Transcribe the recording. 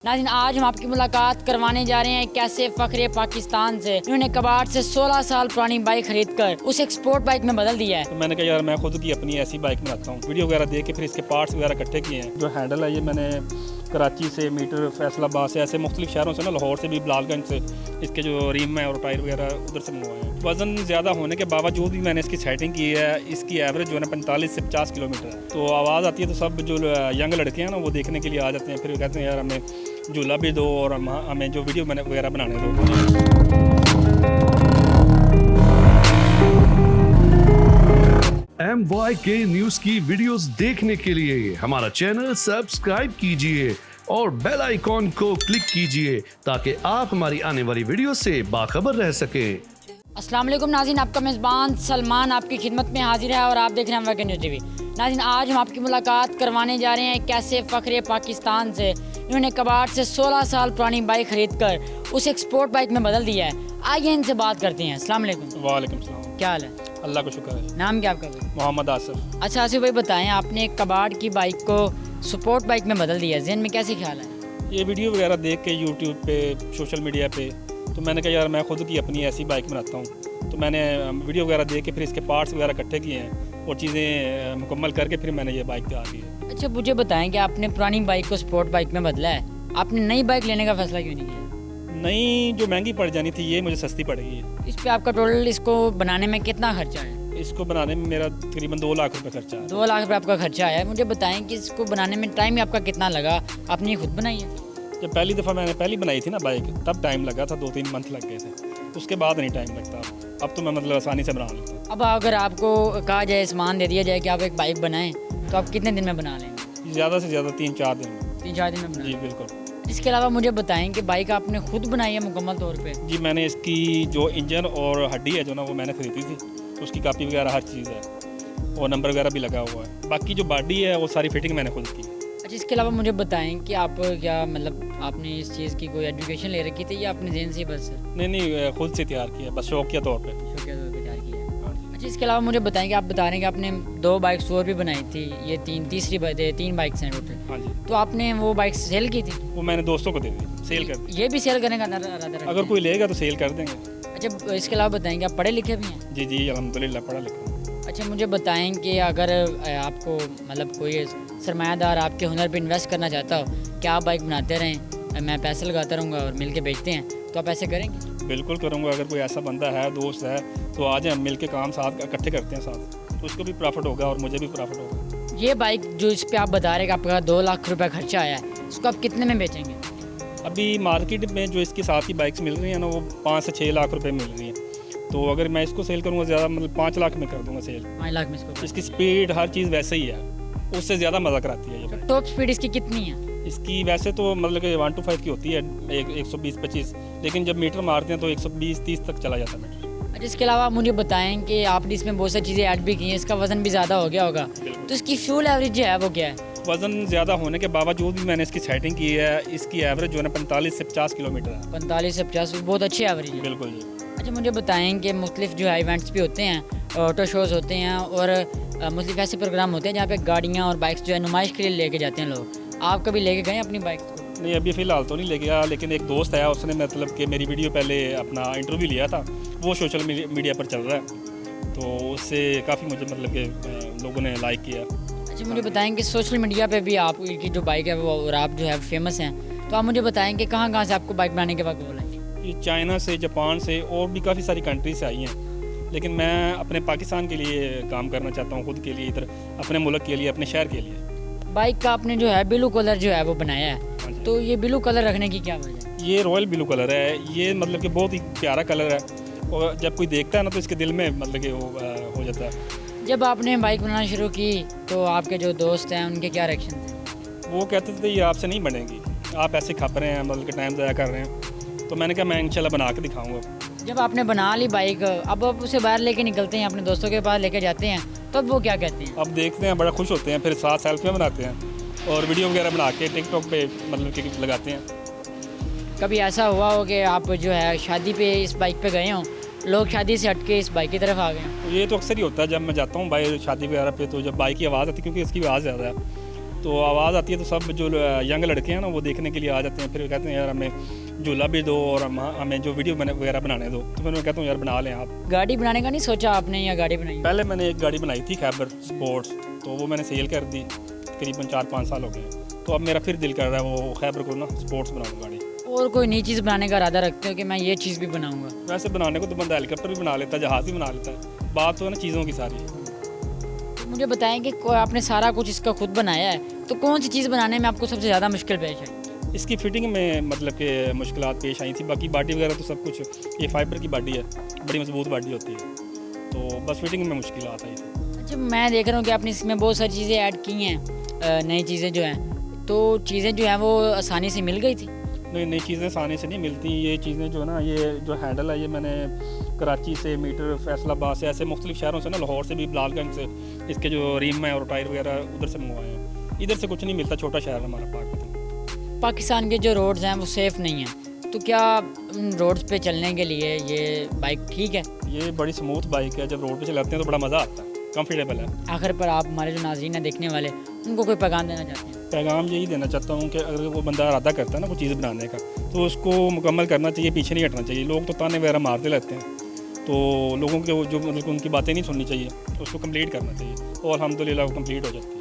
नाज़रीन, आज हम आपकी मुलाकात करवाने जा रहे हैं एक ऐसे फखरे पाकिस्तान से इन्होंने कबाड़ से 16 साल पुरानी बाइक खरीद कर उसे एक स्पोर्ट बाइक में बदल दिया है। तो मैंने कहा यार मैं खुद की अपनी ऐसी बाइक बनाता हूँ। वीडियो वगैरह देख के फिर इसके पार्ट्स वगैरह इकट्ठे किए हैं। जो हैंडल है ये मैंने कराची से, मीटर, फैसलाबाद से, ऐसे मुख्तलिफ शहरों से ना, लाहौर से भी, बिलालगंज से इसके जो रिम है और टायर वगैरह उधर से मंगवाए हैं। वज़न ज़्यादा होने के बावजूद भी मैंने इसकी सेटिंग की है। इसकी एवरेज जो है ना 45 से 50 किलोमीटर है। तो आवाज़ आती है तो सब जो यंग लड़के हैं ना वो देखने के लिए आ जाते हैं। फिर कहते हैं यार हमें झूला भी दो और हमें जो वीडियो वगैरह बनाने दो। MYK न्यूज की वीडियोस देखने के लिए हमारा चैनल सब्सक्राइब कीजिए और बेल आइकॉन को क्लिक कीजिए ताकि आप हमारी आने वाली वीडियो से बाखबर रह सकें। अस्सलाम वालेकुम नाज़रीन, आपका मेज़बान सलमान आपकी खिदमत में हाजिर है और आप देख रहे हैं MYK न्यूज़ टीवी। नाज़रीन, आज हम आपकी मुलाकात करवाने जा रहे हैं एक ऐसे फखरे पाकिस्तान से इन्होंने कबाड़ से 16 साल पुरानी बाइक खरीद कर उसे एक स्पोर्ट बाइक में बदल दिया है। आइए इनसे बात करते हैं। अस्सलाम वालेकुम। वालेकुम सलाम। क्या हाल है? अल्लाह का शुक्र है। नाम क्या आपका? मोहम्मद आसिफ। अच्छा आसिफ भाई, बताएं, आपने कबाड़ की बाइक को स्पोर्ट बाइक में बदल दिया, ज़हन में कैसे ख्याल है? ये वीडियो वगैरह देख के यूट्यूब पे, सोशल मीडिया पे, तो मैंने कहा यार मैं खुद की अपनी ऐसी बाइक बनाता हूँ। तो मैंने वीडियो वगैरह देख के फिर इसके पार्ट्स वगैरह इकट्ठे किए हैं और चीज़ें मुकम्मल करके फिर मैंने ये बाइक तैयार की है। अच्छा, मुझे बताएं कि आपने पुरानी बाइक को स्पोर्ट बाइक में बदला है, आपने नई बाइक लेने का फैसला क्यों नहीं किया? नई जो महंगी पड़ जानी थी ये मुझे सस्ती पड़ गई है। इस पे आपका टोटल इसको बनाने में कितना खर्चा है? इसको बनाने में मेरा तकरीबन 2 लाख रुपए खर्चा है। 2 लाख रुपये आपका खर्चा आया है। मुझे बताएं कि इसको बनाने में टाइम आपका कितना लगा? आपने ये खुद बनाई है? जब पहली दफ़ा मैंने पहली बनाई थी ना बाइक, तब टाइम लगा था, 2-3 मंथ लग गए थे। उसके बाद नहीं टाइम लगता। अब तो मैं मतलब आसानी से बना लेता हूँ। अब अगर आपको कहा जाए, सामान दे दिया जाए कि आप एक बाइक बनाएं, तो आप कितने दिन में बना लेंगे? ज़्यादा से ज़्यादा 3-4 दिन। 3-4 दिन में बना? जी बिल्कुल। इसके अलावा मुझे बताएं कि बाइक आपने खुद बनाई है मुकम्मल तौर पे? जी मैंने इसकी जो इंजन और हड्डी है जो ना वो मैंने ख़रीदी थी, तो उसकी कापी वगैरह हर चीज़ है और नंबर वगैरह भी लगा हुआ है। बाकी जो बॉडी है वो सारी फिटिंग मैंने खुद की। अच्छा, इसके अलावा मुझे बताएं कि आप क्या मतलब आपने इस चीज़ की कोई एजुकेशन ले रखी थी या अपने ज़हन से बस? नहीं, खुद से तैयार किया, बस शौकिया तौर पे। शौकिया तौर पे तैयार किया है। हाँ जी। अच्छा, इसके अलावा मुझे बताएं कि आप बता रहे हैं कि आपने 2 बाइक्स और भी बनाई थी, ये तीसरी बाइक है, 3 बाइक्स हैं टोटल। हाँ जी। तो आपने वो बाइक सेल की थी? वो मैंने दोस्तों को दे दी, सेल कर दी। ये भी सेल करने का इरादा रखते अगर हैं? कोई लेगा तो सेल कर देंगे। अच्छा, इसके अलावा बताएं कि आप पढ़े लिखे भी हैं? जी अल्हम्दुलिल्लाह पढ़ा लिखा हूँ। अच्छा, मुझे बताएं कि अगर आपको मतलब कोई सरमायादार आपके हुनर पे इन्वेस्ट करना चाहता हो कि आप बाइक बनाते रहें, मैं पैसे लगाता रहूँगा और मिल के बेचते हैं, तो आप ऐसे करेंगे? बिल्कुल करूँगा। अगर कोई ऐसा बंदा है, दोस्त है, तो आज हम मिल के काम साथ इकट्ठे करते हैं साथ, तो उसको भी प्रॉफिट होगा और मुझे भी प्रॉफिट होगा। ये बाइक जो इस पर आप बता रहे हैं कि आपका 2 लाख रुपये खर्चा आया है, इसको आप कितने में बेचेंगे? अभी मार्केट में जो इसके साथ ही बाइक्स मिल रही हैं ना, वो 5 से 6 लाख रुपए मिल रही हैं। तो अगर मैं इसको सेल करूँगा ज़्यादा, मतलब 5 लाख में कर दूँगा सेल। 5 लाख में इसको? इसकी स्पीड हर चीज़ वैसे ही है, उससे ज़्यादा मज़ा कराती है ये। टॉप स्पीड इसकी कितनी है? इसकी वैसे तो मतलब कि 1 to 5 की होती है, 120-25, लेकिन जब मीटर मारते हैं तो 120-30 तक चला जाता है मीटर। अच्छा, इसके अलावा मुझे बताएं कि आपने इसमें बहुत सारी चीज़ें ऐड भी की हैं, इसका वज़न भी ज़्यादा हो गया होगा, तो इसकी फ्यूल एवरेज जो है वो क्या है? वज़न ज़्यादा होने के बावजूद भी मैंने इसकी सेटिंग की है। इसकी एवरेज जो है ना 45 से 50 किलोमीटर है। 45 से 50, बहुत अच्छी एवरेज है। बिल्कुल जी। अच्छा, मुझे बताएं कि मुख्तलिफ जो है इवेंट्स भी होते हैं, ऑटो शोज़ होते हैं और मुख्तलिफ ऐसे प्रोग्राम होते हैं जहाँ पे गाड़ियाँ और बाइक्स जो है नुमाइश के लिए लेके जाते हैं लोग। आप कभी लेके गए अपनी बाइक को? नहीं, अभी फ़िलहाल तो नहीं ले गया, लेकिन एक दोस्त है, उसने मतलब कि मेरी वीडियो पहले अपना इंटरव्यू लिया था, वो सोशल मीडिया पर चल रहा है, तो उससे काफ़ी मुझे मतलब कि लोगों ने लाइक किया। अच्छा, मुझे बताएं कि सोशल मीडिया पे भी आपकी जो बाइक है वो और आप जो है फेमस हैं, तो आप मुझे बताएं कि कहाँ से आपको बाइक बनाने के बाद बोला? ये चाइना से, जापान से और भी काफ़ी सारी कंट्री से आई हैं, लेकिन मैं अपने पाकिस्तान के लिए काम करना चाहता हूँ, खुद के लिए, इधर अपने मुल्क के लिए, अपने शहर के लिए। बाइक का आपने जो है ब्लू कलर जो है वो बनाया है, हाँ जी। तो ये ब्लू कलर रखने की क्या वजह है? ये रॉयल ब्लू कलर है, ये मतलब कि बहुत ही प्यारा कलर है और जब कोई देखता है ना तो इसके दिल में मतलब कि वो हो जाता है। जब आपने बाइक बनाना शुरू की तो आपके जो दोस्त हैं उनके क्या रिएक्शन थे? वो कहते थे ये आपसे नहीं बनेगी, आप ऐसे खप रहे हैं, मतलब कि टाइम ज़ाया कर रहे हैं। तो मैंने कहा मैं इंशाल्लाह बना के दिखाऊंगा। जब आपने बना ली बाइक, अब आप उसे बाहर लेके निकलते हैं, अपने दोस्तों के पास लेके जाते हैं, तब वो क्या कहते हैं? अब देखते हैं, बड़ा खुश होते हैं, फिर साथ सेल्फियाँ बनाते हैं और वीडियो वगैरह बना के टिकटॉक पे मतलब कि लगाते हैं। कभी ऐसा हुआ हो कि आप जो है शादी पे इस बाइक पे गए हों, लोग शादी से हट के इस बाइक की तरफ आ गए? तो ये तो अक्सर ही होता है जब मैं जाता हूँ बाइक शादी वगैरह पे, तो जब बाइक की आवाज़ आती है, क्योंकि इसकी आवाज़ ज़्यादा है, तो आवाज़ आती है तो सब जो यंग लड़के हैं ना वो देखने के लिए आ जाते हैं। फिर कहते हैं यार हमें झूला भी दो और हमें जो वीडियो वगैरह बनाने दो। तो फिर मैं कहता हूँ यार बना लें आप। गाड़ी बनाने का नहीं सोचा आपने या गाड़ी बनाई? पहले मैंने एक गाड़ी बनाई थी खैबर स्पोर्ट्स, तो वो मैंने सेल कर दी, तकरीबन 4-5 साल हो गए। तो अब मेरा फिर दिल कर रहा है वो खैबर को ना स्पोर्ट्स बनाऊँ गाड़ी। और कोई नई चीज़ बनाने का इरादा रखते हो कि मैं ये चीज़ भी बनाऊँगा? वैसे बनाने को तो बंदा हेलीकॉप्टर भी बना लेता है, जहाज़ भी बना लेता है, बात तो है ना चीज़ों की सारी। तो मुझे बताएं कि आपने सारा कुछ इसका खुद बनाया है, तो कौन सी चीज़ बनाने में आपको सबसे ज़्यादा मुश्किल पेश आई? इसकी फिटिंग में मतलब कि मुश्किलात पेश आई थी, बाकी बॉडी वगैरह तो सब कुछ, ये फाइबर की बॉडी है, बड़ी मजबूत बॉडी होती है, तो बस फिटिंग में मुश्किलात आई थी। अच्छा, मैं देख रहा हूँ कि आपने इसमें बहुत सारी चीज़ें ऐड की हैं, नई चीज़ें जो हैं, तो चीज़ें जो हैं वो आसानी से मिल गई थी? नहीं, नई चीज़ें आसानी से नहीं मिलती। ये चीज़ें जो है ना, ये जो हैंडल है ये मैंने कराची से, मीटर, फैसलाबाद से, ऐसे मुख्तलिफ शहरों से ना, लाहौर से भी, बिलालगंज से, इसके जो रिम है और टायर वगैरह उधर से मंगवाए हैं। इधर से कुछ नहीं मिलता, छोटा शहर है हमारा पाकिस्तान के जो रोड्स हैं वो सेफ़ नहीं हैं, तो क्या रोड्स पे चलने के लिए ये बाइक ठीक है? ये बड़ी स्मूथ बाइक है, जब रोड पे चलाते हैं तो बड़ा मज़ा आता है, कंफर्टेबल है। आखिर पर आप हमारे जो नाज़रीन हैं देखने वाले, उनको कोई पैगाम देना चाहते हैं? पैगाम यही देना चाहता हूँ कि अगर वो बंदा इरादा करता है ना कोई चीज़ बनाने का, तो उसको मुकम्मल करना चाहिए, पीछे नहीं हटना चाहिए। लोग तो ताने वगैरह मारते रहते हैं, तो लोगों के जो मतलब उनकी बातें नहीं सुननी चाहिए, तो उसको कंप्लीट करना चाहिए और अल्हम्दुलिल्लाह वो कंप्लीट हो जाती है।